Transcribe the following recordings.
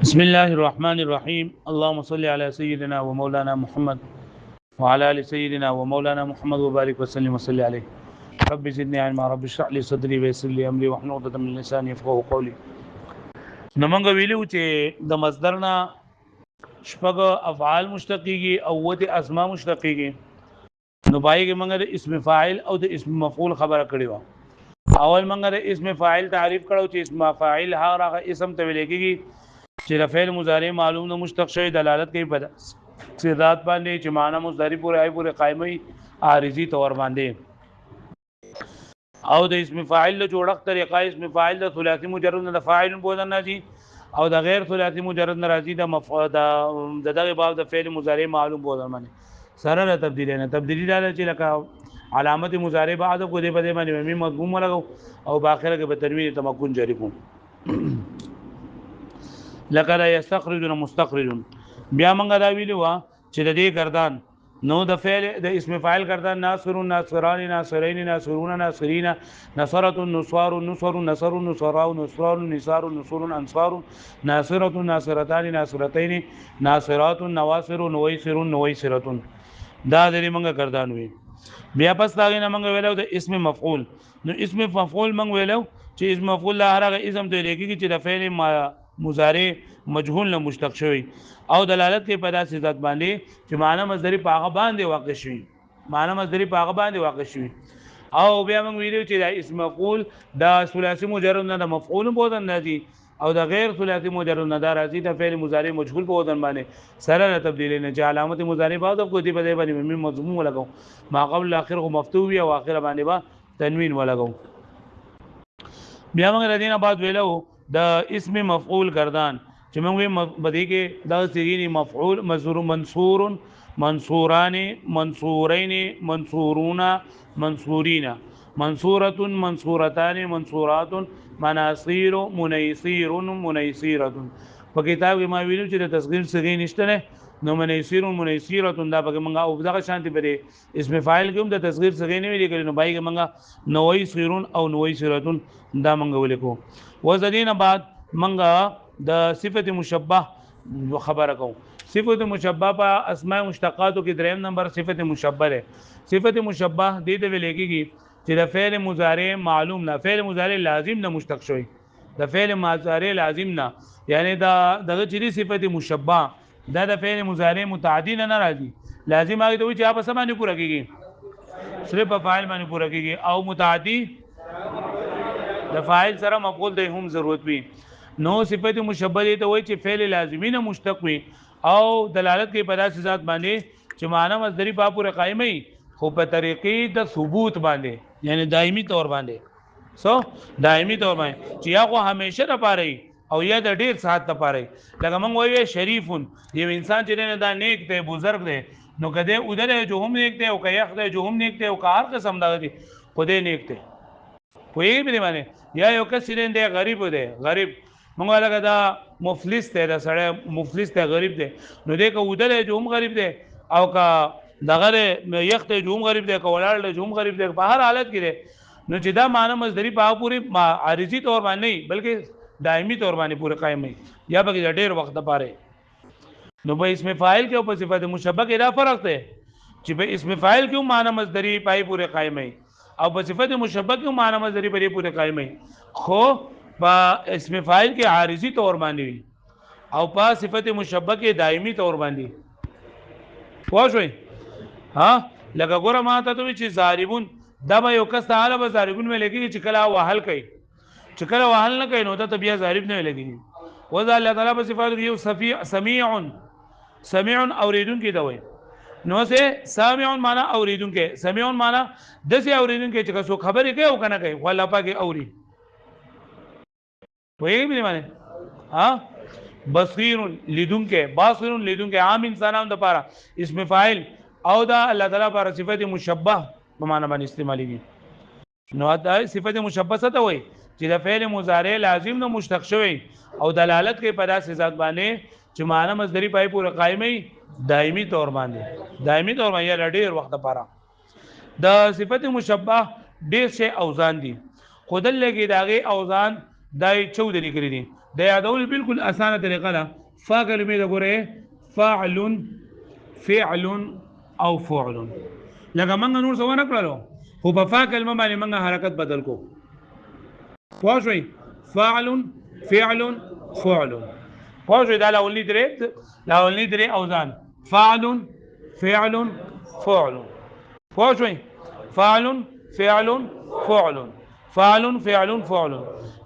بسم الله الرحمن الرحيم اللهم صل على سيدنا ومولانا محمد وعلى ال سيدنا ومولانا محمد وبارك وسلم وصل عليه رب زدني علما رب اشرح لي صدري ويسر لي امري واحلل عقدة من لساني يفقهوا قولي. نو مونږ ویلو چې د مصدرنا شپږ افعال مشتقيږي او وته اسماء مشتقيږي. نو باندې مونږ د اسم فاعل او د اسم مفعول خبره کړې و. اول مونږ د اسم فاعل تعریف کړو چې اسم فاعل هغه اسم ته ویل کېږي چې د فعل مضارع معلوم نو مشتق شوی دلالت کوي په صفات باندې چې معنی مضارع پورې قائمي عارضی تور باندې. او د اسم فاعل له جوړښت طریقه اسم فاعل د ثلاثي مجرد نه فاعل بودن راځي او د غیر ثلاثي مجرد نه راځي د مفعول د دغه باب د فعل مضارع معلوم بودن باندې سره له تبدیلی نه تبدیلی دا چې لکه علامت مضارع بعد کو دې بده باندې میم مضموم لګو او باخره کې به تنوین تمکن جاری کوم لکه یستخرج مستخرج. بیا موږ دا ویلو چې د دې گردان نو د فعل د اسم فاعل گردان ناصر ناصران ناصرین ناصرون ناصرین نصرۃ نصار نصر نصر نصراء نصران نصار نصور انصار ناصرۃ ناصرتان ناصرتین ناصرات نواصر نویصر نویصرۃ. دا د موږ گردان وی. بیا پس دا نه موږ ویلو د اسم مفعول. نو اسم مفعول موږ ویلو چې اسم مفعول هغه اسم ته لګیږي چې د فعل مضارع مجهول نه مشتق شوی او دلالت کوي په داسې ذات باندې چې معنی مصدری په هغه باندې واقع شوی معنی مصدری په هغه باندې واقع شوی. او بیا موږ ویلو چې د اسم مفعول د ثلاثي مجرد نه د مفعول بودن راځي او د غیر ثلاثي مجرد نه د راځي د فعل مضارع مجهول بودن باندې سره تبدیل نه چې علامت مضارع بعد کو دی په دې باندې میم مضموم لګو ما قبل اخر مفتوح او اخر باندې با تنوین ولګو. بیا موږ ردینه بعد ویلو د اسم مفعول گردان چې موږ بدی کې د صيغه مفعول مزور منصور منصوران منصورین منصورون منصورین منصوره منصورتان منصورات مناصير منيصير منيصيره. په کتاب کې ما ویلو چې د تصغیر صيغه نشته نه نو منيصير منيصيره دا به موږ او دغه شانتي بری اسم فاعل کوم د تصغیر صيغه نه ویل کړي نو بای کې موږ نويصيرون او نويصيرتون دا موږ ولیکو. وزدین بعد منګه د صفت مشبہ خبره کوم. صفت مشبہ په اسماء مشتقاتو کې دریم نمبر صفت مشبہ ده. صفت مشبہ دې ته ویل کېږي چې د فعل مضارع معلوم نه فعل مضارع لازم نه مشتق شوی د فعل مضارع لازم نه یعنی دا دغه چې صفت مشبہ دا د فعل مضارع متعدی نه راځي لازم هغه ته چې په سمانه پوره کېږي صرف په فاعل باندې پوره کېږي او متعدی د فاعل سره مفعول د هم ضرورت وي. نو صفت مشبہ دې ته وایي چې فعل لازمی نه مشتق وي او دلالت کوي په داسې ذات باندې چې معنی مصدری په پوره قائمي خو په طریقې د ثبوت باندې یعنی دایمي تور باندې دایمي تور باندې چې یا خو همیشه لپاره او یا د ډیر ساعت لپاره لکه موږ وایو شریفون یو انسان چې نه دا نیک دی بزرګ دی نو کده ودره جو هم نیک دی او که یخ دی جو هم نیک دی او که هر قسم دا دی خدای نیک دی کوئی به معنی یا یو کس دی غریب دی غریب موږ لکه دا مفلس دی دا سړی مفلس دی غریب دی نو دې که ودره جو هم غریب دی او که دغه یخ دی جو هم غریب دی که ولاړ دی جو هم غریب دی په هر حالت کې دی نو چې دا معنی مصدری په پوری عارضی طور باندې نه بلکې دائمی طور باندې پورې قائم وي یا به ډېر وخت لپاره. نو په اسم فاعل کې او په صفت مشبہ کې دا فرق دی چې په اسم فاعل کې معنی مصدری پای پورې قائم وي او په صفت مشبہ کې معنی مصدری پورې قائم وي خو په اسم فاعل کې عارضی طور باندې وي او په صفت مشبہ کې دائمی طور باندې واښوي. ها لکه ګوره ما ته ته چې ضاربون دا به یو کس تعالی به ضاربون مې لګي چې کله وهل کوي چې کله وهل نه کوي نو ته بیا ضارب نه لګي. وذا الله تعالی په صفات کې یو سميع اوریدونکي دا وایي نو سه سامع معنا اوریدونکي سميع معنا د سه اوریدونکي چې څو خبرې کوي او کنه کوي والله پاکي اوري وایي به معنی ها بصیر لیدونکي باصر لیدونکي عام انسانانو د پاره اسم فاعل او دا الله تعالی پر صفت مشبہ په معنا باندې استعماليږي. نو دا صفت مشبہ څه ته وایي چې د فعل مضارع لازم نه مشتق شوی او دلالت کوي په داسې ذات باندې چې معنی مصدری پای پورې قائمي دایمي طور باندې یا ډېر وخت لپاره. د صفت مشبہ ډېر شی اوزان دي خودل لګي داغه اوزان دای 14 لیکلي دي د یادول بالکل اسانه طریقه ده فا کلمې د ګوره فاعل فعل او فعل لکه موږ نور څه ونه کړلو خو په فا کلمه باندې موږ حرکت بدل کو پوه شئ فاعل فعل فعل پوه شئ دا لاولني درې اوزان فاعل فعل فعل پوه شئ فاعل فعل فعل فاعل فعل فعل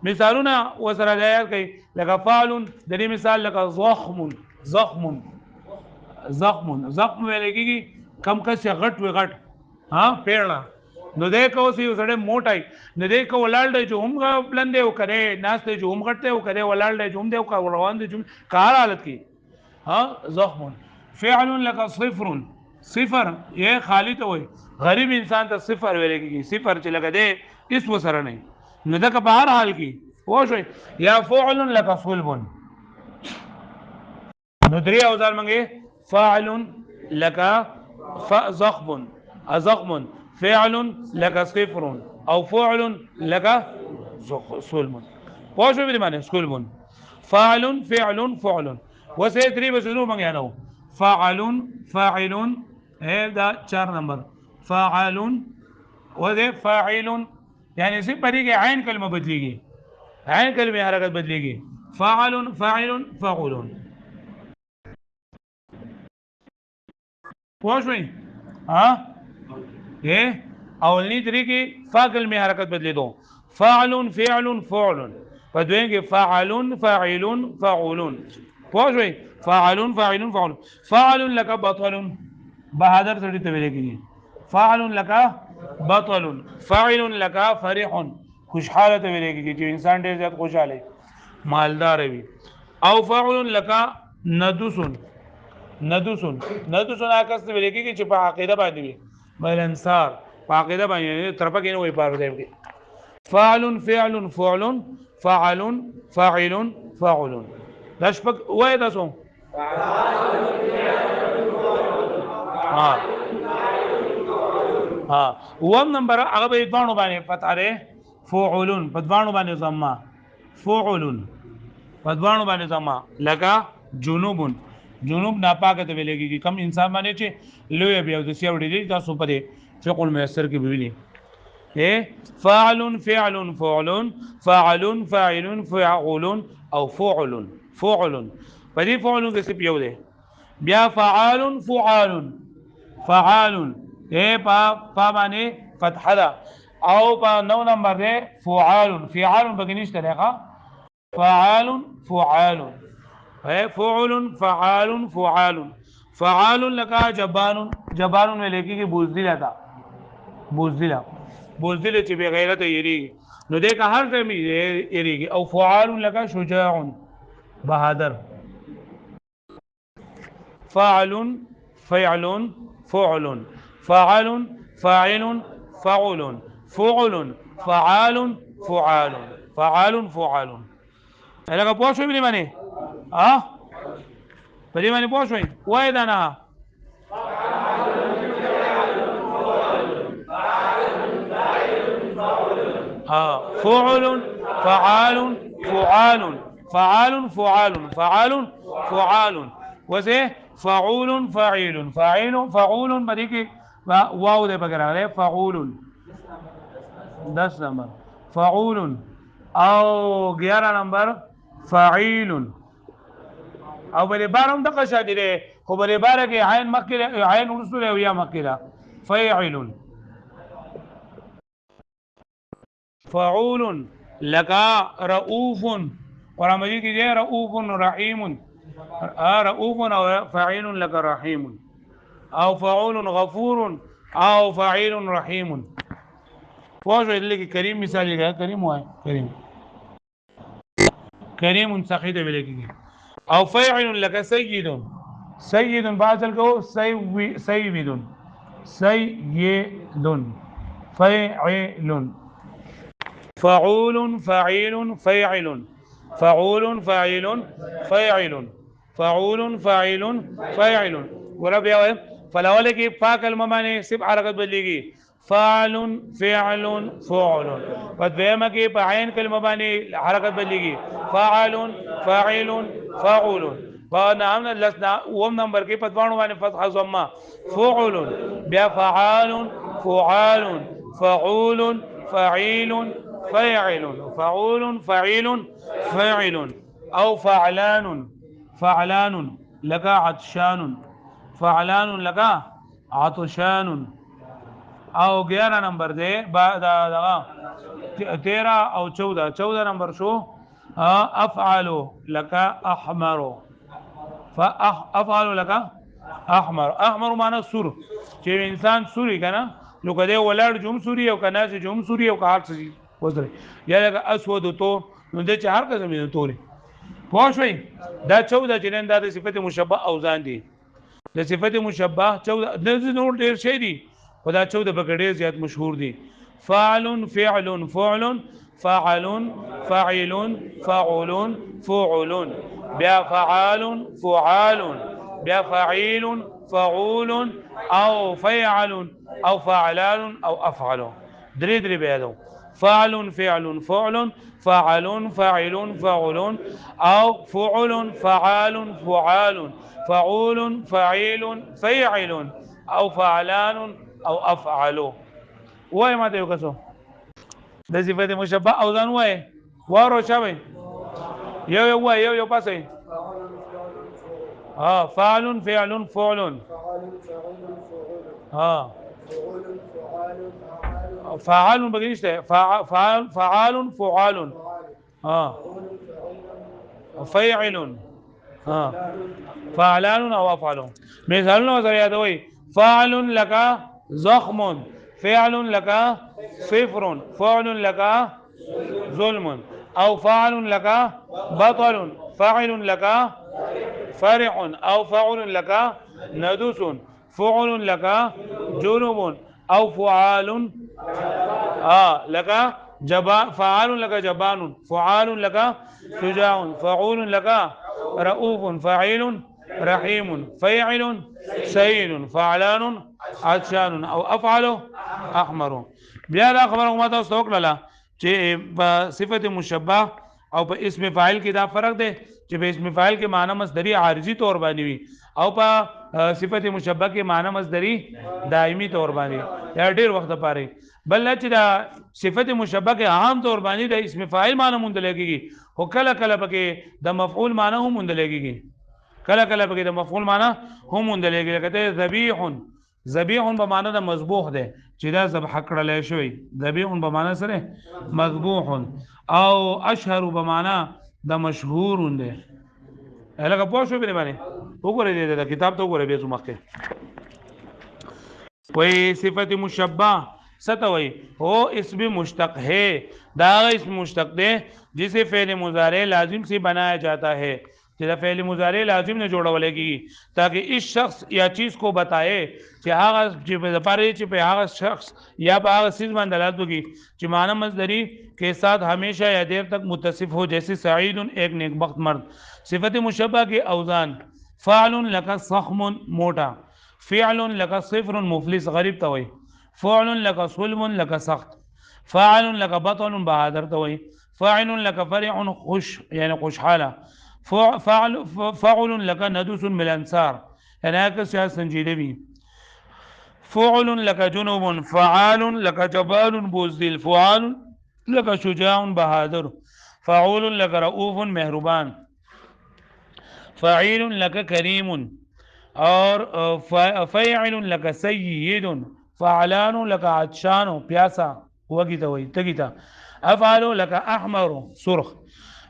مثالونه وسره د کوي لکه فاعل د دې مثال لکه زخم ویل کېږي کم کس غټ وي غټ ها پیړه نو دې کو سی سړی موټای نو دې کو ولاړ دی چې هم بلند او کړي ناس ته چې هم غټ ته او کړي ولاړ دی چې هم دې او روان دی چې کار حالت کې ها زخم فعل لك صفر یہ خالی ته وای غریب انسان ته صفر ویل کېږي صفر چې لګه دې اس وسره نه نو دا په هر حال کې وو شو یا فعل لك صلب نو درې اوزار منګه فاعل لك زخم فعل لك صفر او فعل لك صلب پوه شو به معنی صلب فاعل فعل فعل وسه درې بسنو منګه یادو فاعل هذا 4 نمبر فاعل وذا فاعل يعني سي پرې کې عین کلمه بدليږي عین کلمه حرکت بدليږي فاعل فاعل پوه شئ ها اولنی طریقې کې فا کلمه حرکت بدلی دو فاعل فعل فعل په دویم کې فاعل فاعلون پوه شئ فاعل فاعل لك بطل بهادر سړي ته ویل کېږي فاعل لك بطل فاعل لك فرح خوشحاله ته ویل کېږي چې انسان ډېر زیات خوشاله مالدار وي او فاعل لك ندوس عکس ته ویل کېږي چې په عقیده باندې وي بل انصار په عقیده باندې طرفه کې نه وي پاره دی فاعل فعل فعل فاعل دا شپږ وای تاسو وم نمبر هغه به دوانو باندې پتا ده فعل په دوانو باندې زما فعل په دوانو باندې زما لگا جنوب ناپاکه ته ویل کېږي کم انسان باندې چې لوی بیا د سیاوړي دي تاسو په فقه الميسر کې ویلي فاعل فعل فاعل فاعل او فعل په دې فعل کې څه پیو دی بیا فعال په باندې فتحه ده او په 9 نمبر ده فعال بګی نشته ده فعال فعال لك جبان ویل کېږي بوزدل چې بے غیرت یریږي نو دې که هر ټیم یریږي او فعال لك شجاع بهادر فاعل فعل فعل فعال فاعل فعل فعال لکه پوه شوې بلی باندې په دې باندې پوه شوې وای دا نه فعل فعال وزه فعول فعول باندې کې واو دې بغیر فعول 10 نمبر فعول او 11 نمبر فاعل او بل بارم دغه شادي ده خو بل بار کې عین مکه عین ورسول او یا مکه فاعل فعول لك رؤوف قرآن مجید کې ده رؤوف رحیم رؤوف او فاعل لك رحیم او فعول غفور او فاعل رحیم فوجو دې کې کریم مثال لګا کریم وای کریم سخی ته ویل کېږي او فاعل لك سید باطل کو سید فاعل فعول فاعل فاعل ورب یا فلاول کې پاک الممانه سب حرکت بدلېږي فاعل فعل فعل په دویمه کې په عین کلمه باندې حرکت بدلیږي فاعل فاعل فاعل په نام لسنا اوم نمبر کې په دوانو باندې فتح ضمه فعل بیا فعال فعال فعول فعيل فاعل فعول فعيل فاعل او فعلان فعلان لك عطشان فعلان لك عطشان او 11 نمبر دی بعد 13 او 14 نمبر شو افعل لك احمر فافعل لك احمر احمر معنی سور چې انسان سوري کنه نو کده ولړ جوم سوري او کنه چې جوم سوري او کار سوري وزره یا لکه اسود تو نو د چهار قسمه توري پوه شئ دا 14 جنن د صفت مشبہ اوزان دي د صفت مشبہ 14 د نور ډیر شي دي خدا 14 بغډیر زیات مشهور دي فاعل فعل فعل فاعل فاعل فاعل فعل بیا فعال فعال بیا فعيل فعول او فعل او فعلان او افعل درې بیا دو فعل فعل فعل فعل فاعل فعل او فعل فعال فعال فعول فعيل فيعل او فعلان او افعل وای ما ته وکړو د صفت مشبہ اوزان وای وارو شوی یو وای یو پاسه فعل فعل فعل فعال بغيشته فعال فعال فيعل فعلان او افعل مثالونه سره یادوي فاعل لك زخم فعل لك صفر فعل لك ظلم او فاعل لك بطل فاعل لك فرع او فعل لك ندوس فعل لك جنوب او فعال لك جبان فعال لك جبان فعال لك شجاع فعول لك رؤوف فاعل رحيم فيعل سيل فعلان عطشان او افعل احمر بیا دا خبره ما تاسو وکړه چې په صفت مشبہ او په اسم فاعل کې دا فرق دی چې په اسم فاعل کې معنی مصدری عارضی طور باندې وي او په صفت مشبہ کې معنی مصدری دائمی طور باندې یا ډیر وخت لپاره بل چې دا صفت مشبہ کې عام طور باندې د اسم فاعل معنی مونږ لګيږي او کله کله پکې د مفعول معنی هم مونږ لګيږي کله کله پکې د مفعول معنی هم مونږ لګيږي کته ذبیح ذبیح په معنی د مذبوح ده چې دا ذبح کړل شوی ذبیح په معنی سره مذبوح او اشهر په معنی د مشهور ده هغه په شو به باندې وګورئ دا کتاب ته وګورئ به زما کې کوئی صفت مشبہ ستوي هو اسم مشتق ہے دا اسم مشتق دے جسے فعل مضارع لازم سے بنایا جاتا ہے جدا فعل مضارع لازم نے جوڑا کی تاکہ اس شخص یا چیز کو بتائے کہ هغه شخص یا په هغه چیز باندې دلالت وکړي چې معنی مصدری کے ساتھ ہمیشہ یا دیر تک متصف ہو جیسے سعید ایک نیکبخت مرد صفت مشبہ کے اوزان فعل لک صخم موٹا فعل لک صفر مفلس غریب توي فعل لك صلب لك سخت فاعل لك بطل بهادر توي فاعل لك فرع خوش يعني خوشحاله فاعل لك ندوس من الانصار يعني هكذا سنجيدبي فعل لك جنوب فعال لك جبال بوزدل فعال لك شجاع بهادر فعول لك رؤوف مهربان فعيل لك كريم اور فاعل لك سيد فعلان لك عطشان پیاسا وگی ته وای تگی ته افعل لك احمر سرخ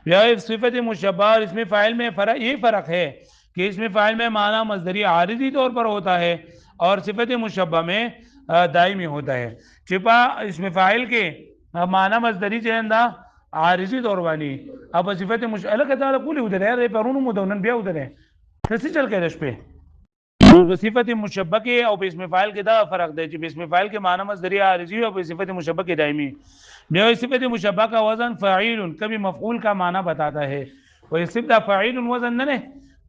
یا صفت مشبہ اور اسم فاعل میں فرق یہ فرق ہے کہ اسم فاعل میں معنی مصدری عارضی طور پر ہوتا ہے اور صفت مشبہ میں دائمی ہوتا ہے چپا اسم فاعل کے معنی مصدری چیندا عارضی طور باندې اب صفت مشبہ الک تعالی کولی ودره یار پرونو مودونن بیا ودره کسي چل کې رش په صفت مشبہ کے او اسم فاعل کے دا فرق ہے کہ اسم فاعل کے معنی مصدری عارضی اور صفت مشبہ کے دائمی بیا صفت مشبہ کا وزن فاعل کبھی مفعول کا معنی بتاتا ہے اور صفت فاعل وزن نہ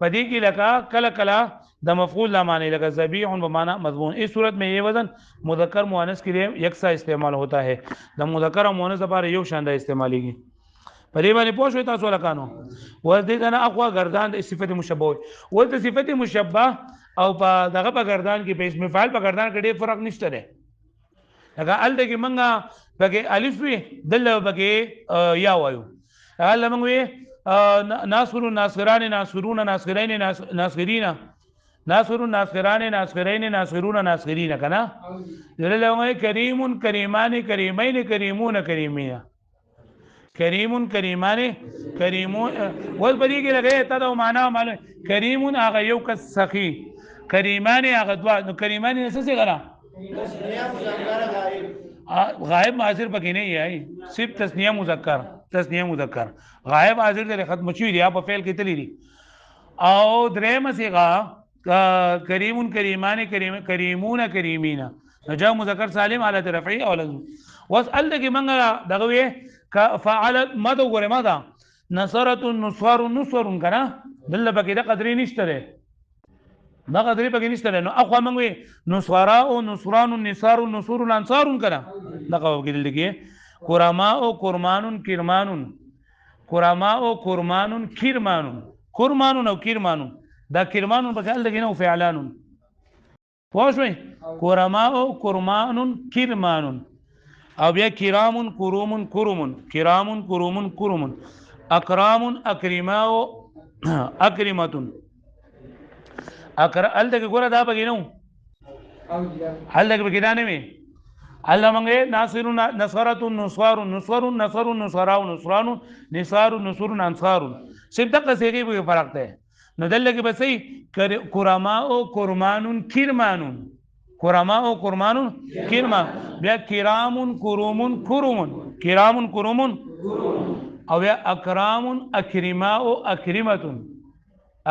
پدې کې لکه کله کله د مفعول لا معنی لکه ذبیح بمعنى مضمون اس صورت में ये वजन मुذक्कर मुअन्नस के लिए यकसा इस्तेमाल होता है د مذکر او مؤنث لپاره یو شان د استعماليږي په دې باندې پوه شئ تاسو لکانو ول دې کنه اقوا گردان د صفت مشبہ ول د صفت مشبہ او په دغه په گردان کې په اسم فاعل په گردان کې ډېر فرق نشته ده لکه ال دې منګه بګه الف وی دل بګه یا وایو ال منګه ناصر ناصران ناصرون ناصرین ناصرین ناصر ناصران ناصرین ناصرون ناصرین کنا دلته کریم کریمان کریمین کریمون کریمین کریم کریمان کریمون ول بدی کې لګي ته دا معنا معلوم کریمون هغه یو کس سخی کریمان هغه دوا نو کریمان څه څه غره غائب حاضر پکې نه یي صرف تسنیه مذکر غائب حاضر د ختم شوی دی په فعل کې تللی دي او درې مسیغه کریمون کریمان کریمون کریمینا جاء مذکر سالم حالت رفعی او لازم واسال دغه منګه دغه فعل ماذا غره ماذا نصرت النصار نصر کنا دل بکې د قدرې نشته ده دا قدرې بکې نشته ده نو اخو منګوي نصارا او نصران النصار النصور الانصار کنا دغه کې دل کې قرما او قرمانون کرمانون قرما او قرمانون کرمانون قرمانون او کرمانون دا کرمانون په کال دغه نو فعلانون پوښوي قرما او قرمانون کرمانون او بیا کرامون کرومون کرمون کرامون کرومون کرمون اکرامون اکرماو اکرمتون ال دغه ګوره دا بګینو ال دغه بګیدا نه می الله مونږه ناصرون نصرت النصار نصر نصر نصراو نصران نصار نصر انصار صرف دغه څه کې فرق ده نو دلته بسې کرما او قرمانون کرمانون کرما او قرمانون کرما بیا کرامون کرومون کرمون کرامون کرومون او بیا اکرامون اکرماو اکرمتون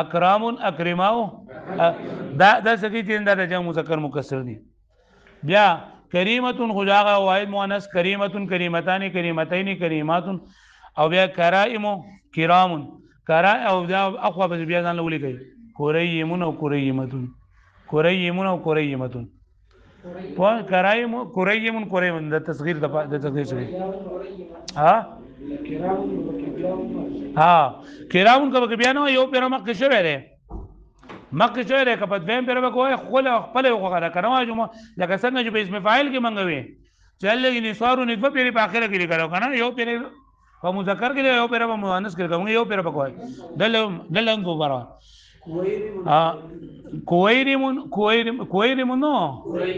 اکرامون اکرماو دا سکی چې دا جمع مذکر مکسر دي بیا کریمتون خداغه واحد مؤنث کریمتون کریمتان کریمتین کریماتون او بیا کرائم کرامون کرا او دا اخوا به بیا ځان لولي کوي کوریمون او کوریمتون کوریمون او کوریمتون په کرایم کوریمون کوریمون د تصغیر د تصغیر شوی ها کرامون کبه بیا نو یو پر مکه شوی دی مکه شوی دی کپد ویم پر وکوي خپل وغه کنه جمع لکه څنګه چې په اسم فاعل کې منغوي چلګي نثار نطفه پر په اخره کې لیکلو کنه یو پر په مذکر کې یو پر په مؤنث کې کوم یو پر پکوي دلم دوباره کویرمون کویرمون نو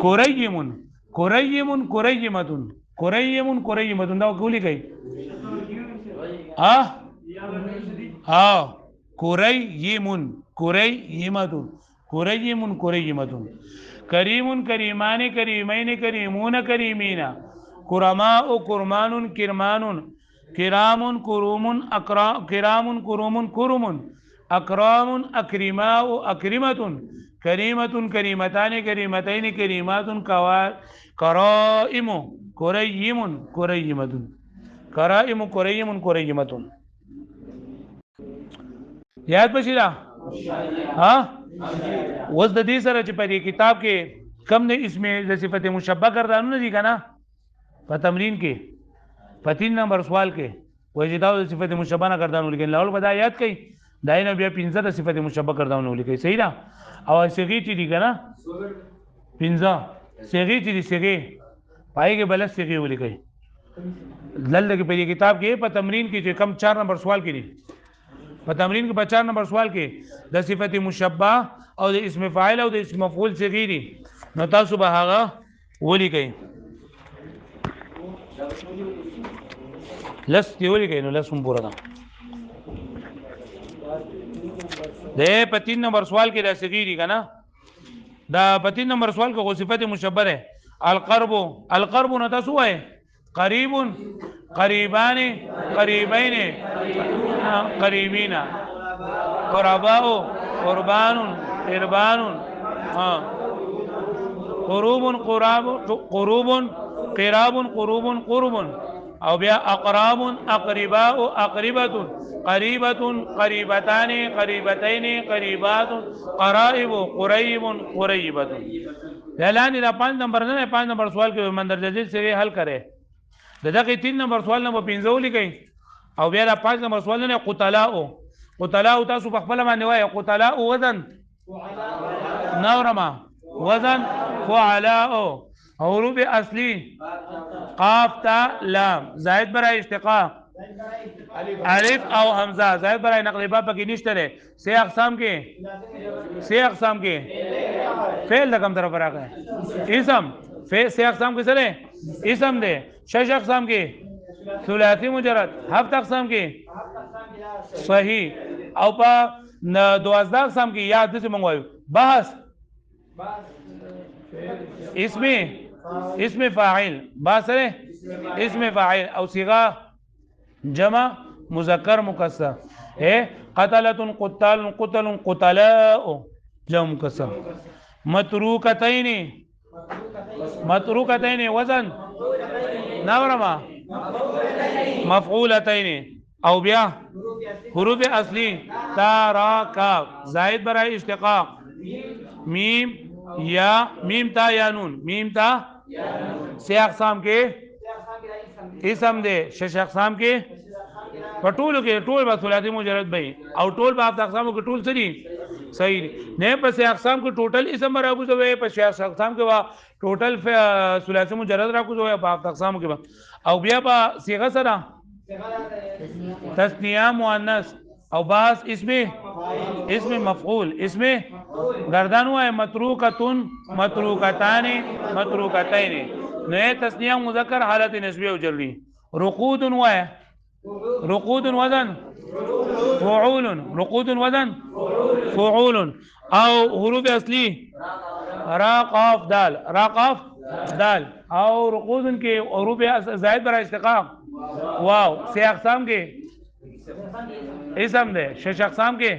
کوریمون کوریمون کوریمتون کوریمون کوریمتون دا کولی کوي کوریمون کوریمتون کوریمون کوریمتون کریمون کریمان کریمین کریمون کریمینا کرماء کرمانون کرمانون کرامون کرومون کرامون کرومون کرمون اکرامون اکرماء اکرمتون کریمتون کریمتان کریمتین کریماتون کرائم کوریمون کوریمتون کرائم کوریمون کوریمتون یاد بشیدا ها وز د دې سره چې په دې کتاب کې کم نه اسم د صفت مشبہ گردانونه دي کنه په تمرین کې په 3 نمبر سوال کې وایي دا د صفت مشبہ نه گردانونه لیکن لاول بدا یاد کړئ داینه بیا 15 د صفت مشبہ گردانونه لیکي صحیح ده او صيغه چې دي کنه 15 صيغه چې دي صيغه پای کې بل صيغه ولیکي دلته کې په دې کتاب کې په تمرین کې چې کم 4 نمبر سوال کې دي په تمرین کې په 4 نمبر سوال کې د صفت مشبہ او د اسم فاعل او د اسم مفعول صيغه دي نو تاسو به هغه ولیکئ لس دی ولیکئ نو لس هم پورا ده د په 3 نمبر سوال کې د صيغه دي کنه دا په 3 نمبر سوال کې صفت مشبہ ده القرب نو تاسو وایي قریب قریبان قریبین قریبین قرباء قربان قربان قروب قراب قروب قراب قروب قرب او بیا اقراب اقرباء اقربة قریبة قریبتان قریبتین قریبات قرائب قریب قریبة. اعلان دا 5 نمبر نه 5 نمبر سوال کې مندرجه ذیل سے حل کرے دغه 3 نمبر سوال نمبر 15 لیکي او بیا دا 5 نمبر سوال نه قتلاء تاسو په خپل باندې وایي قتلاء وزن نورما وزن فعلاء حروف اصلی قاف تا لام زائد برای اشتقاق الف او حمزه زائد برای نقل باب کې نشته لري سه اقسام کې فعل د کوم طرف راغی اسم فعل سه اقسام کې سره اسم ده شش اقسام کې ثلاثی مجرد هفت اقسام کې صحیح او په 12 اقسام کې یاد دې منغوي بحث اسم فاعل باسره اسم فاعل او صيغه جمع مذکر مکسر قتلة قتال قتل قتلاء جمع مکسر متروکتین وزن نورما مفعولتین او بیا حروف اصلی تا را کاف زائد برای اشتقاق میم یا میم تا یا نون میم تا سے اقسام کے اسم دے شش اقسام کے پټول کې ټول به ثلاثي مجرد به او ټول به په اقسامو کې ټول سړي صحیح نه په سه اقسام کې ټوټل اسم مرابو زوي په شش اقسام کې وا ټوټل ثلاثي مجرد را کو زوي په اقسامو کې او بیا په صيغه سره تثنیه مؤنث او باس اسم مفعول اسم گردان ہوا ہے متروکتن متروکتان متروکتین نئے تثنیہ مذکر حالت نسبی او جری رقود ہوا ہے رقود وزن فعول رقود وزن فعول او حروف اصلی را قاف دال او رقود کے حروف زائد برای اشتقاق واو سے اقسام کے اسم دے شش اقسام کے